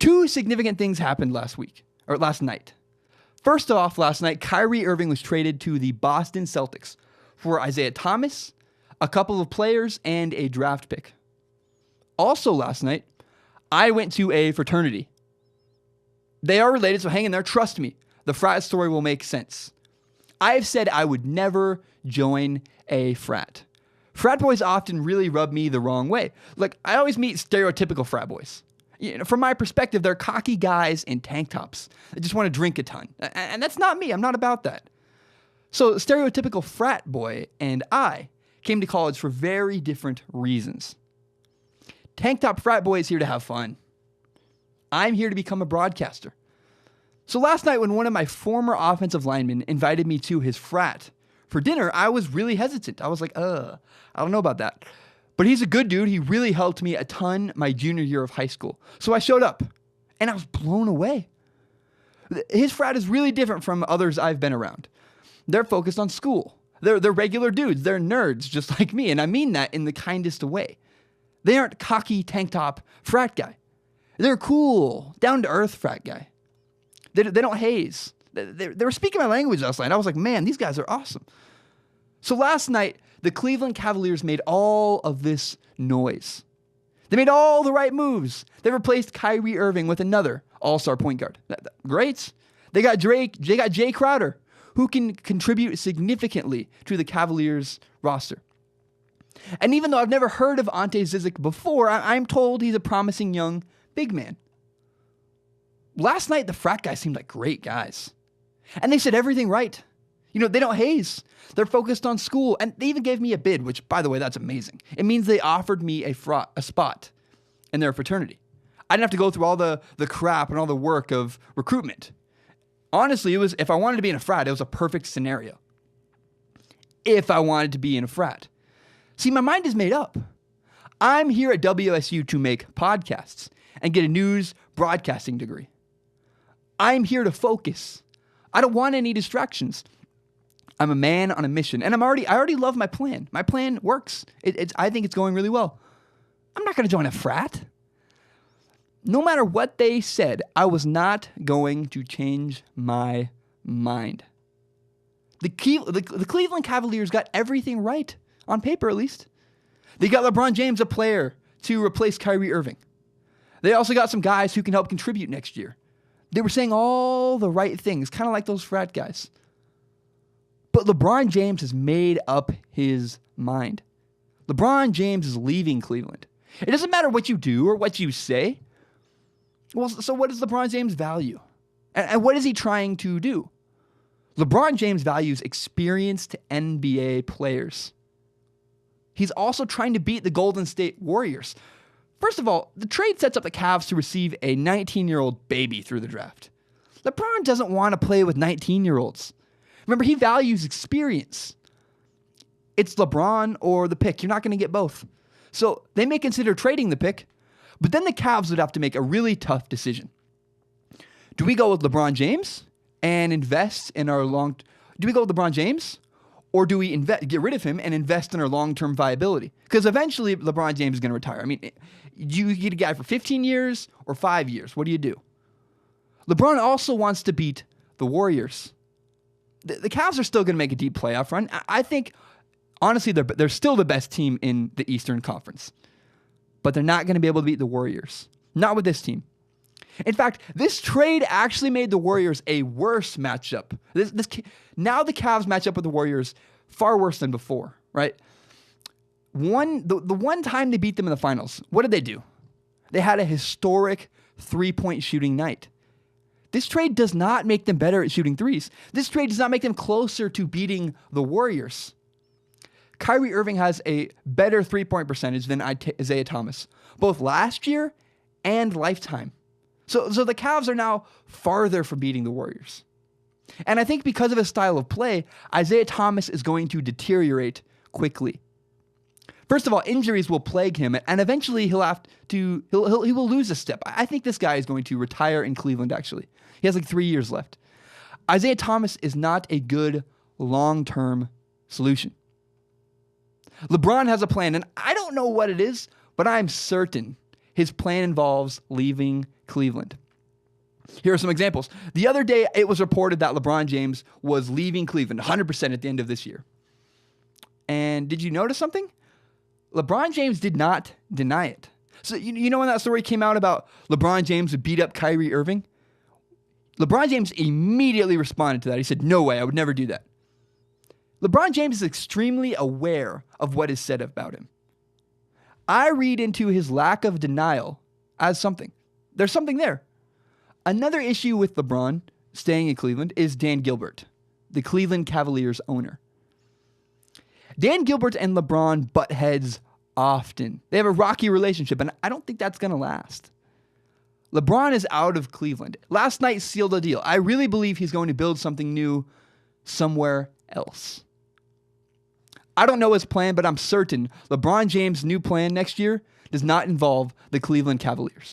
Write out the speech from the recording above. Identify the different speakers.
Speaker 1: Two significant things happened last night. First off, last night, Kyrie Irving was traded to the Boston Celtics for Isaiah Thomas, a couple of players, and a draft pick. Also last night, I went to a fraternity. They are related, so hang in there. Trust me, the frat story will make sense. I have said I would never join a frat. Frat boys often really rub me the wrong way. Like, I always meet stereotypical frat boys. From my perspective, they're cocky guys in tank tops that just want to drink a ton. And that's not me. I'm not about that. So, stereotypical frat boy and I came to college for very different reasons. Tank top frat boy is here to have fun. I'm here to become a broadcaster. So last night when one of my former offensive linemen invited me to his frat for dinner, I was really hesitant. I was like, I don't know about that. But he's a good dude. He really helped me a ton my junior year of high school. So I showed up and I was blown away. His frat is really different from others I've been around. They're focused on school. They're regular dudes. They're nerds just like me. And I mean that in the kindest of way. They aren't cocky tank top frat guy. They're cool, down to earth frat guy. They don't haze. They were speaking my language last night. I was like, man, these guys are awesome. So last night, the Cleveland Cavaliers made all of this noise. They made all the right moves. They replaced Kyrie Irving with another all-star point guard. Great. They got Jay Crowder, who can contribute significantly to the Cavaliers roster. And even though I've never heard of Ante Zizic before, I'm told he's a promising young big man. Last night, the frat guys seemed like great guys. And they said everything right. They don't haze. They're focused on school. And they even gave me a bid, which, by the way, that's amazing. It means they offered me a spot in their fraternity. I didn't have to go through all the crap and all the work of recruitment. Honestly, if I wanted to be in a frat, it was a perfect scenario. If I wanted to be in a frat. See, my mind is made up. I'm here at WSU to make podcasts and get a news broadcasting degree. I'm here to focus. I don't want any distractions. I'm a man on a mission, and I already love my plan. My plan works. I think it's going really well. I'm not going to join a frat. No matter what they said, I was not going to change my mind. The Cleveland Cavaliers got everything right, on paper at least. They got LeBron James, a player, to replace Kyrie Irving. They also got some guys who can help contribute next year. They were saying all the right things, kind of like those frat guys. But LeBron James has made up his mind. LeBron James is leaving Cleveland. It doesn't matter what you do or what you say. Well, so what does LeBron James value? And what is he trying to do? LeBron James values experienced NBA players. He's also trying to beat the Golden State Warriors. First of all, the trade sets up the Cavs to receive a 19-year-old baby through the draft. LeBron doesn't want to play with 19-year-olds. Remember, he values experience. It's LeBron or the pick. You're not going to get both. So they may consider trading the pick, but then the Cavs would have to make a really tough decision. Do we go with LeBron James and invest in our Do we go with LeBron James? Or do we get rid of him and invest in our long-term viability? Because eventually LeBron James is going to retire. I mean, you get a guy for 15 years or 5 years. What do you do? LeBron also wants to beat the Warriors. The Cavs are still going to make a deep playoff run. I think, honestly, they're still the best team in the Eastern Conference. But they're not going to be able to beat the Warriors. Not with this team. In fact, this trade actually made the Warriors a worse matchup. Now the Cavs match up with the Warriors far worse than before, right? The one time they beat them in the finals, what did they do? They had a historic three-point shooting night. This trade does not make them better at shooting threes. This trade does not make them closer to beating the Warriors. Kyrie Irving has a better three-point percentage than Isaiah Thomas, both last year and lifetime. So the Cavs are now farther from beating the Warriors. And I think because of his style of play, Isaiah Thomas is going to deteriorate quickly. First of all, injuries will plague him, and eventually he will lose a step. I think this guy is going to retire in Cleveland, actually. He has like 3 years left. Isaiah Thomas is not a good long-term solution. LeBron has a plan, and I don't know what it is, but I'm certain his plan involves leaving Cleveland. Here are some examples. The other day, it was reported that LeBron James was leaving Cleveland 100% at the end of this year. And did you notice something? LeBron James did not deny it. So you know when that story came out about LeBron James would beat up Kyrie Irving? LeBron James immediately responded to that. He said, "No way, I would never do that." LeBron James is extremely aware of what is said about him. I read into his lack of denial as something. There's something there. Another issue with LeBron staying in Cleveland is Dan Gilbert, the Cleveland Cavaliers owner. Dan Gilbert and LeBron butt heads often. They have a rocky relationship, and I don't think that's going to last. LeBron is out of Cleveland. Last night sealed the deal. I really believe he's going to build something new somewhere else. I don't know his plan, but I'm certain LeBron James' new plan next year does not involve the Cleveland Cavaliers.